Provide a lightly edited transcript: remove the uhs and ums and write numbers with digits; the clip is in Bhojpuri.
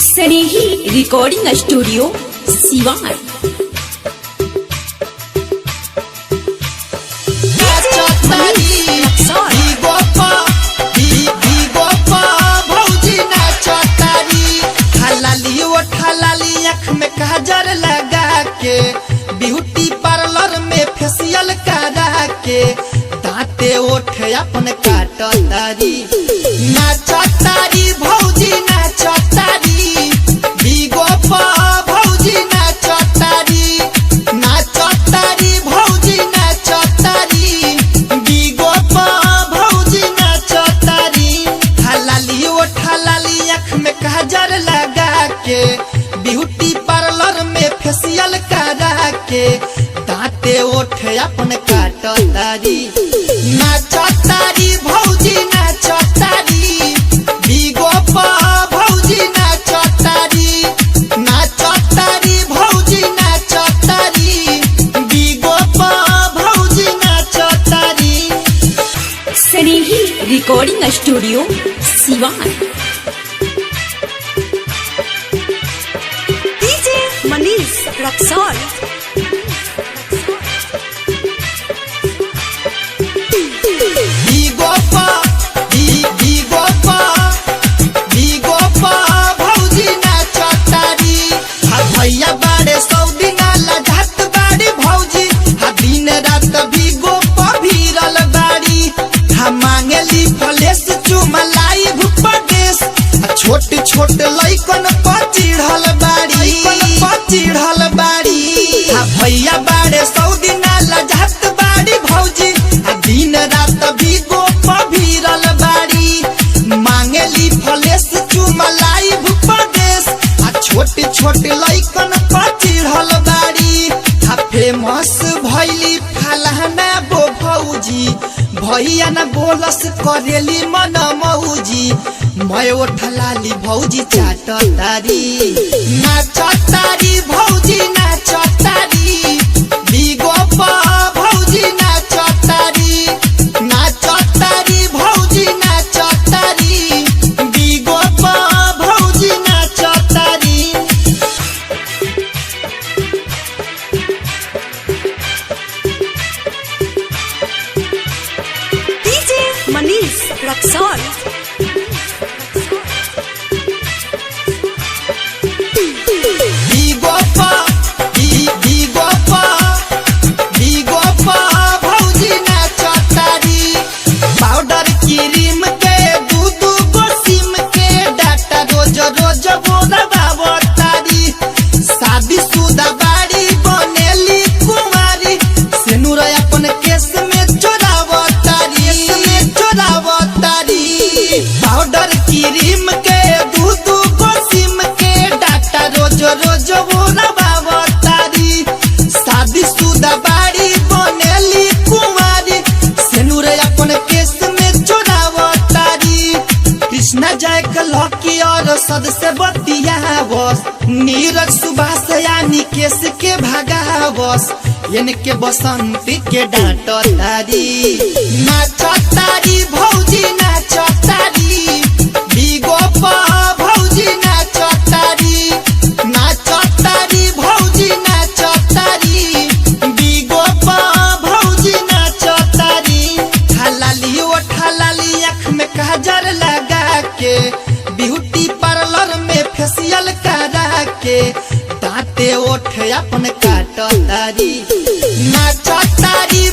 स्नेही रिकॉर्डिंग स्टूडियो सिवान। काजर लगा के ब्यूटी पार्लर में फेशियल करा के दांते ओठ अपन काटतारी नाचतारी भौजी नाचतारी बीगो पा भौजी नाचतारी नाचतारी भौजी नाचतारी बीगो पा भौजी नाचतारी हलाली ओठ हलाली आँख में काजर लगा के ब्यूटी पार्लर में फेशियल करा के दांते ओठ अपन काटतारी नाचतारी भौजी नाचतारी बीगो पा भौजी नाचतारी नाचतारी भौजी नाचतारी बीगो पा भौजी नाचतारी। स्नेही रिकॉर्डिंग स्टूडियो सिवान। मनीष रक्सौल। भौजी नाचतारी भैया बाड़े सऊदी नाला जात बाड़ी भौजी दिन रात बीगो पा भीरल बाड़ी मांगेली फलेस चुमलाई भूपदेश छोट छोट लइकन पर चिढ़ल बाड़ी चिढ़ल बाड़ी भैया बाड़े सऊदी नाला जात बाड़ी भौजी दिन रात बीगो पा भीरल बाड़ी मांगेली फलेस चुमलाई भूपदेश छोट छोट लइकन पर चिढ़ल बाड़ी फेमस भैली फलाना बो भौजी भैया न बोलस करेली मन मौजी मैं ओठलाली भौजी चाटतारी नाचतारी भौजी नाचतारी बीगो पा भौजी नाचतारी नाचतारी भौजी नाचतारी बीगो पा भौजी नाचतारी। मनीष रक्सौल। भौजी नाचतारी पाउडर क्रीम के दूधू गोसिम के डाटा रोज रोज बोलबावतारी शादी शुदा बाड़ी बनेली कुमारी सेनुर अपन केस में चोरावतारी पाउडर क्रीम के दूधू गोसिम के डाटा रोज रोज बोलबावतारी शादी शुदा बाड़ी बनेली कुमारी सेनुर अपन केस में चोरावतारी कृष्णा जय लकी और सद से बतियावस नीरज सुभाष यानी केस के भगावस इनके बसंती के डांटतारी नाचतारी भौजी नाचतारी बीगो पा भौजी नाचतारी नाचतारी भौजी नाचतारी बीगो पा भौजी नाचतारी हलाली ओठ हलाली आँख में काजर लगा के ब्यूटी पार्लर में फेशियल करा के दांते ओठ अपन काटतारी नाचतारी।